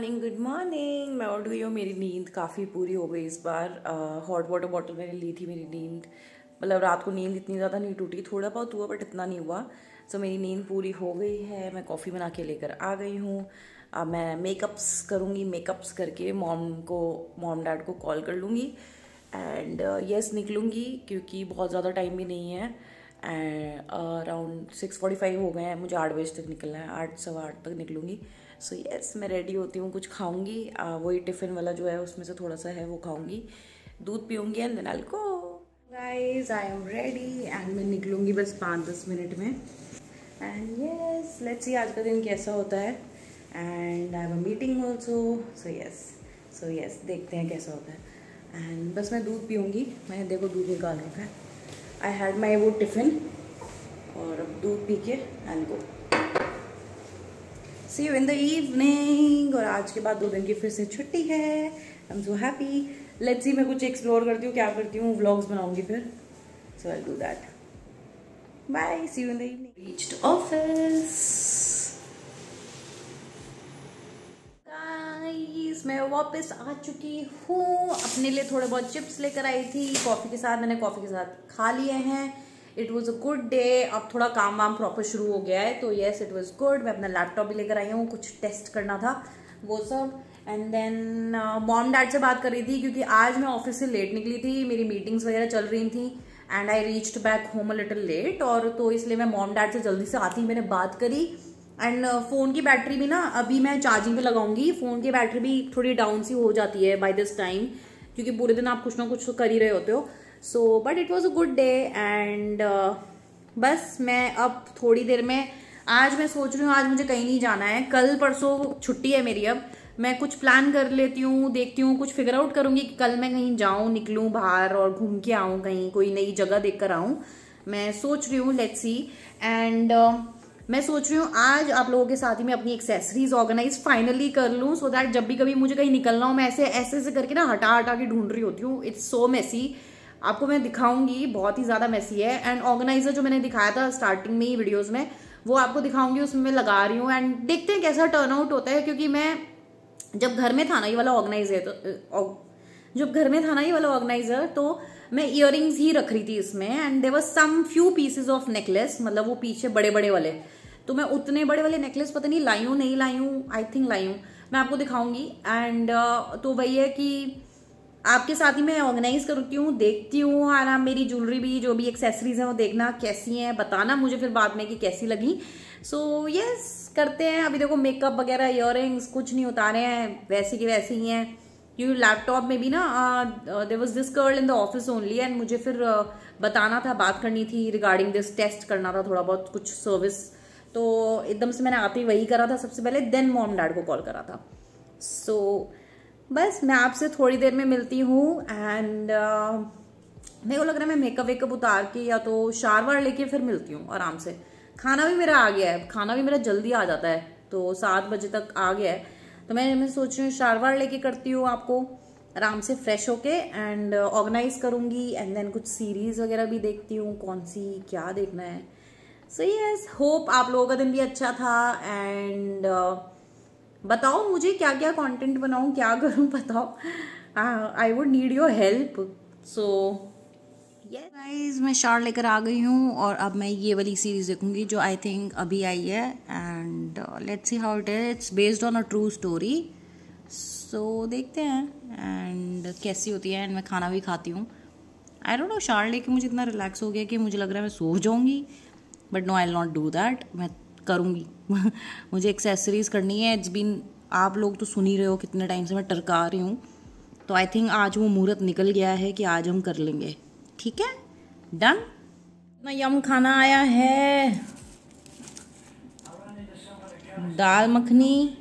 Good morning. मैं उठ गई हूँ। मेरी नींद काफ़ी पूरी हो गई इस बार। हॉट वाटर बॉटल मैंने ली थी। मेरी नींद मतलब रात को नींद इतनी ज़्यादा नहीं टूटी, थोड़ा बहुत हुआ बट इतना नहीं हुआ। सो मेरी नींद पूरी हो गई है। मैं कॉफ़ी बना के लेकर आ गई हूँ। अब मैं मेकअप्स करूँगी। मेकअप्स करके मॉम डैड को कॉल कर लूँगी एंड यस निकलूँगी क्योंकि बहुत ज़्यादा टाइम भी नहीं है। अराउंड 6:45 हो गए हैं। मुझे 8 बजे तक निकलना है, 8 सवा 8 तक निकलूँगी। सो यस मैं रेडी होती हूँ, कुछ खाऊंगी। वही टिफ़िन वाला जो है उसमें से थोड़ा सा है वो खाऊंगी, दूध पीऊँगी and then I will go. Guys I am ready and मैं निकलूँगी बस 5-10 मिनट में। एंड यस लेट्स सी आज का दिन कैसा होता है। And I have a meeting also. So yes देखते हैं कैसा होता है। एंड बस मैं दूध पीऊँगी। मैंने देखो दूध निकाल रखा है। आई हैड माई वो टिफ़िन और अब दूध पी के and go. See you in the evening. और आज के बाद 2 दिन की फिर से छुट्टी है। I am so happy. Let's see मैं कुछ एक्सप्लोर करती हूँ, क्या करती हूँ, व्लॉग्स बनाऊंगी फिर। So I will do that. Bye, see you in the evening. Reached office. Guys मैं वापस आ चुकी हूँ। अपने लिए थोड़े बहुत चिप्स लेकर आई थी कॉफ़ी के साथ। मैंने कॉफ़ी के साथ खा लिए हैं। It was a good day. अब थोड़ा काम वाम प्रॉपर शुरू हो गया है तो येस इट वॉज गुड। मैं अपना लैपटॉप भी लेकर आई हूँ, कुछ टेस्ट करना था वो सब। एंड देन मॉम डैड से बात कर रही थी क्योंकि आज मैं ऑफिस से लेट निकली थी। मेरी मीटिंग्स वगैरह चल रही थी and I reached back home a little late. और तो इसलिए मैं मॉम डैड से जल्दी से आती मैंने बात करी। एंड फ़ोन की बैटरी भी ना अभी मैं चार्जिंग पे लगाऊंगी। फ़ोन की बैटरी भी थोड़ी डाउन सी हो जाती है बाय दिस टाइम क्योंकि पूरे दिन आप कुछ ना कुछ कर ही रहे होते हो। So but it was a good day. And बस मैं अब थोड़ी देर में आज मैं सोच रही हूँ आज मुझे कहीं नहीं जाना है। कल परसों छुट्टी है मेरी। अब मैं कुछ प्लान कर लेती हूँ, देखती हूँ, कुछ फिगर आउट करूंगी कि कल मैं कहीं जाऊँ, निकलूँ बाहर और घूम के आऊँ, कहीं कोई नई जगह देख कर आऊँ। मैं सोच रही हूँ लेट्स सी। एंड मैं सोच रही हूँ आज आप लोगों के साथ ही मैं अपनी एक्सेसरीज ऑर्गेनाइज फाइनली कर लूँ सो दैट जब भी कभी मुझे कहीं निकलना हो मैं ऐसे ऐसे करके ना हटा हटा के ढूंढ रही होती हूँ। It's so messy. आपको मैं दिखाऊंगी, बहुत ही ज्यादा मेसी है। एंड ऑर्गेनाइजर जो मैंने दिखाया था स्टार्टिंग में ही वीडियोज में वो आपको दिखाऊंगी, उसमें मैं लगा रही हूँ एंड देखते हैं कैसा टर्न आउट होता है। क्योंकि मैं जब घर में था ना ये वाला ऑर्गेनाइजर तो मैं इयररिंग्स ही रख रही थी इसमें। And there was some few pieces of necklace, मतलब वो पीछे बड़े बड़े वाले। तो मैं उतने बड़े वाले नेकलेस पता नहीं लाई हूँ नहीं लाई हूँ, आई थिंक लाई हूँ, मैं आपको दिखाऊंगी। एंड तो वही है कि आपके साथ ही मैं ऑर्गेनाइज करती हूँ, देखती हूँ। और आप मेरी ज्वेलरी भी जो भी एक्सेसरीज है वो देखना कैसी हैं, बताना मुझे फिर बाद में कि कैसी लगी। सो यस करते हैं। अभी देखो मेकअप वगैरह इयररिंग्स कुछ नहीं उतारे हैं, वैसी की वैसी ही हैं। क्योंकि लैपटॉप में भी ना there was this girl in the office only and मुझे फिर बताना था, बात करनी थी रिगार्डिंग दिस, टेस्ट करना था थोड़ा बहुत कुछ सर्विस। तो एकदम से मैंने आते ही वही करा था सबसे पहले, देन मॉम डैड को कॉल करा था। सो बस मैं आपसे थोड़ी देर में मिलती हूँ। एंड मेरे को लग रहा है मैं मेकअप वेकअप उतार के या तो शावर लेके फिर मिलती हूँ आराम से। खाना भी मेरा आ गया है, खाना भी मेरा जल्दी आ जाता है तो 7 बजे तक आ गया है। तो मैं सोच रही हूँ शावर लेके करती हूँ आपको आराम से फ्रेश होके एंड ऑर्गेनाइज करूँगी। एंड देन कुछ सीरीज वगैरह भी देखती हूँ, कौन सी क्या देखना है। सो यस होप आप लोगों का दिन भी अच्छा था। एंड बताओ मुझे क्या क्या कंटेंट बनाऊं, क्या करूं बताओ। I would need your help. So yes guys मैं शार लेकर आ गई हूँ और अब मैं ये वाली सीरीज देखूंगी जो आई थिंक अभी आई है। And let's see how it is. It's based on a true story. So देखते हैं एंड कैसी होती है। एंड मैं खाना भी खाती हूँ। आई डोंट नो, शार लेके मुझे इतना रिलैक्स हो गया कि मुझे लग रहा है मैं सो जाऊंगी। But no I will not do that, मैं करूँगी। मुझे एक्सेसरीज करनी है। इट्स बीन, आप लोग तो सुन ही रहे हो कितने टाइम से मैं टरका रही हूँ। तो आई थिंक आज वो मुहूर्त निकल गया है कि आज हम कर लेंगे। ठीक है, डन। इतना यम खाना आया है, दाल मखनी,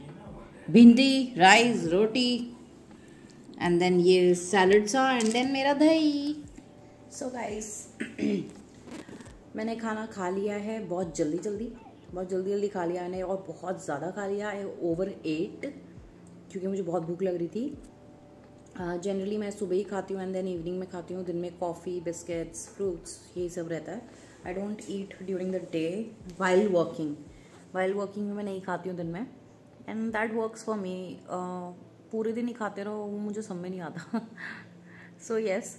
भिंडी, राइस, रोटी एंड देन ये सैलड सा एंड देन मेरा दही। सो गाइस मैंने खाना खा लिया है बहुत जल्दी खा लिया मैंने और बहुत ज़्यादा खा लिया है, ओवर 8, क्योंकि मुझे बहुत भूख लग रही थी। जनरली मैं सुबह ही खाती हूँ एंड देन इवनिंग में खाती हूँ। दिन में कॉफ़ी, बिस्किट्स, फ्रूट्स यही सब रहता है। I don't eat during the day while working में मैं नहीं खाती हूँ दिन में। And that works for me. पूरे दिन ही खाते रहो, वो मुझे समझ में नहीं आता। सो येस,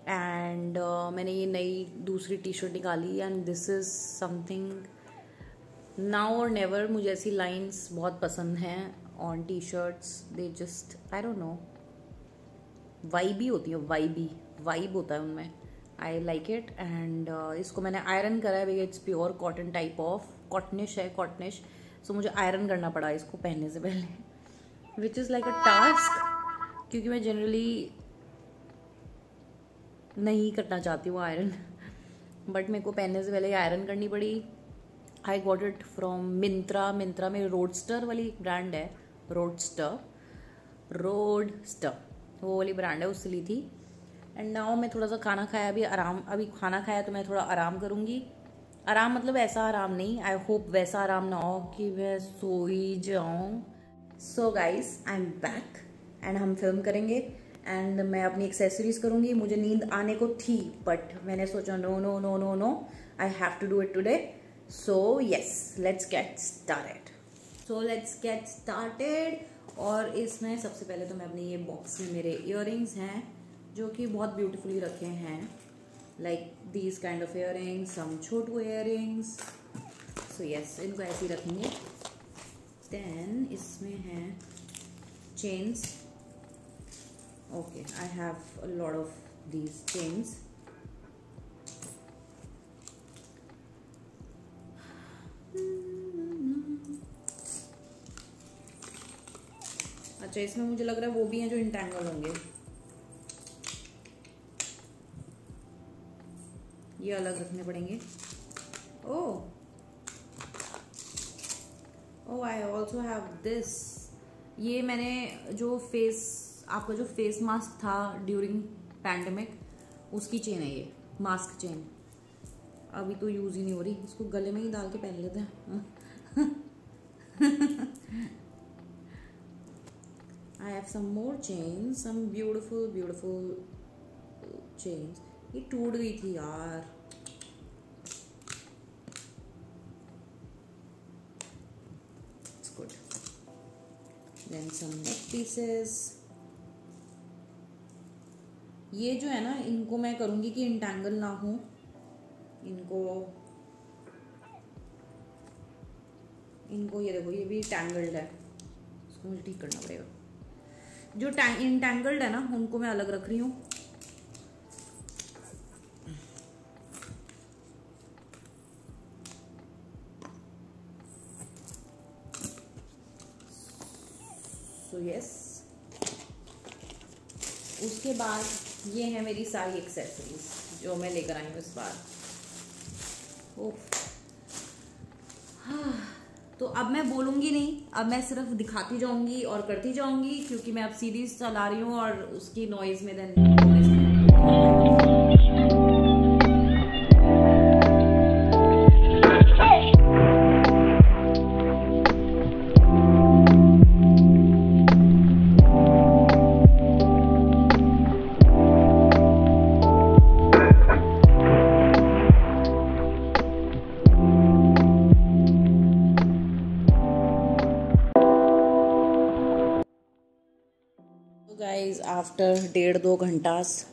एंड मैंने ये नई दूसरी टी शर्ट निकाली and this is something now और नेवर। मुझे ऐसी लाइन्स बहुत पसंद हैं on T shirts. They just I don't know, vibey होती है, वाइब होता है उनमें। I like it. एंड इसको मैंने आयरन करा है भैया। It's pure cotton type of, cottonish है, कॉटनिश। सो मुझे आयरन करना पड़ा इसको पहनने से पहले, which is like a task, क्योंकि मैं जनरली नहीं करना चाहती हूँ आयरन। बट मेरे को पहनने से पहले आयरन करनी पड़ी। I got it from Myntra. Myntra में रोडस्टर वाली ब्रांड है, रोडस्टर वो वाली ब्रांड है, उससे ली थी। एंड नाउ मैं थोड़ा सा खाना खाया, अभी खाना खाया तो मैं थोड़ा आराम करूँगी। आराम मतलब ऐसा आराम नहीं, आई होप वैसा आराम ना हो कि मैं सो ही जाऊँ। So guys I am back and हम फिल्म करेंगे एंड मैं अपनी एक्सेसरीज करूँगी। मुझे नींद आने को थी बट मैंने सोचा no no no no no, I have to do it today. So yes, let's get started. और इसमें सबसे पहले तो मैं अपनी ये बॉक्स में मेरे इयररिंग्स हैं जो कि बहुत ब्यूटीफुली रखे हैं, like these kind of earrings, some छोटू इयररिंग्स। सो यस, इनको ऐसे ही रखेंगे। देन इसमें हैं chains. Okay, I have a lot of these chains. अच्छा, इसमें मुझे लग रहा है वो भी हैं जो इंटैंगल होंगे। ये अलग रखने पड़ेंगे। ओह, आई ऑल्सो हैव दिस। ये मैंने आपका जो फेस मास्क था ड्यूरिंग पैंडेमिक, उसकी चेन है ये, मास्क चेन। अभी तो यूज ही नहीं हो रही, इसको गले में ही डाल के पहन लेते हैं। I have some more chains, some beautiful chains. ये टूट गई थी यार। It's good. Then some neck pieces. ये जो है ना, इनको मैं करूँगी कि इंटैंगल ना हो। इनको ये देखो, ये भी टैंगल्ड है, इसको मुझे ठीक करना पड़ेगा। जो इंटैंगल्ड है ना, उनको मैं अलग रख रही हूँ। सो यस, उसके बाद ये है मेरी सारी एक्सेसरीज जो मैं लेकर आई हूँ इस बार। तो अब मैं बोलूँगी नहीं, अब मैं सिर्फ दिखाती जाऊँगी और करती जाऊँगी, क्योंकि मैं अब सीरीज चला रही हूँ और उसकी नॉइज़ में guys, after 1.5-2 घंटास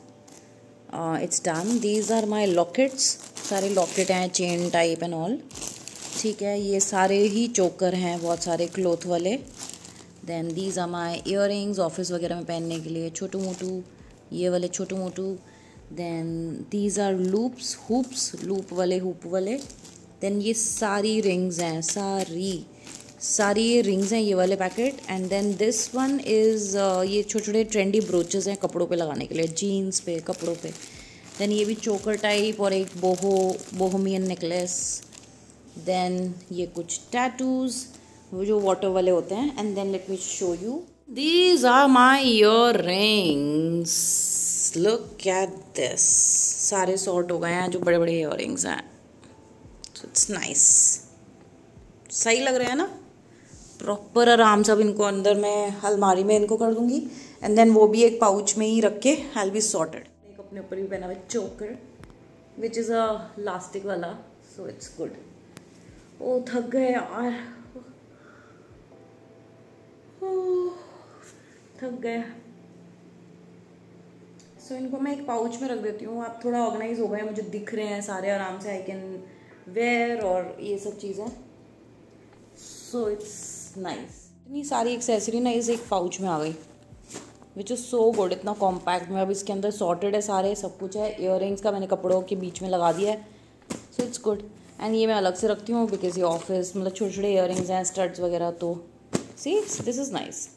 it's done. These are my lockets. सारे लॉकेट हैं चेन टाइप एंड ऑल, ठीक है। ये सारे ही चोकर हैं, बहुत सारे क्लोथ वाले। Then these are my earrings, office वगैरह में पहनने के लिए छोटू मोटू, ये वाले छोटू मोटू। Then these are hoops, loop वाले। देन ये सारी रिंग्स हैं, सारी ये रिंग्स हैं, ये वाले packet. And then this one is ये छोटे छोटे ट्रेंडी ब्रोचेस हैं कपड़ों पे लगाने के लिए, जीन्स पे, कपड़ों पे। देन ये भी चोकर टाइप, और एक बोहेमियन नेकलेस। देन ये कुछ टैटूज, वो जो वाटर वाले होते हैं। And then let me show you, these are my earrings, look at this. सारे सॉर्ट हो गए हैं, जो बड़े बड़े इयररिंग्स हैं। सो इट्स नाइस, सही लग रहा है ना, प्रॉपर आराम से। अब इनको अंदर मैं अलमारी में इनको कर दूंगी एंड देन वो भी एक पाउच में ही रख के आई विल बी सॉर्टेड। एक अपने ऊपर भी पहना हुआ चोकर विच इज़ अ लास्टिक वाला, सो इट्स गुड। ओ थक गए यार। थक गए। सो इनको मैं एक पाउच में रख देती हूँ। आप थोड़ा ऑर्गेनाइज हो गए, मुझे दिख रहे हैं सारे आराम से, आई कैन वेयर और ये सब चीज़ें। So it's nice. इतनी सारी एक्सेसरी ना इस एक पाउच में आ गई, विच इज़ सो गुड। इतना कॉम्पैक्ट में, अब इसके अंदर सॉर्टेड है सारे, सब कुछ है। इयररिंग्स का मैंने कपड़ों के बीच में लगा दिया है, सो इट्स गुड। एंड ये मैं अलग से रखती हूँ बिकॉज ये ऑफिस मतलब छोटे छोटे इयररिंग्स हैं, स्टड्स वगैरह। तो सी दिस इज़ नाइस।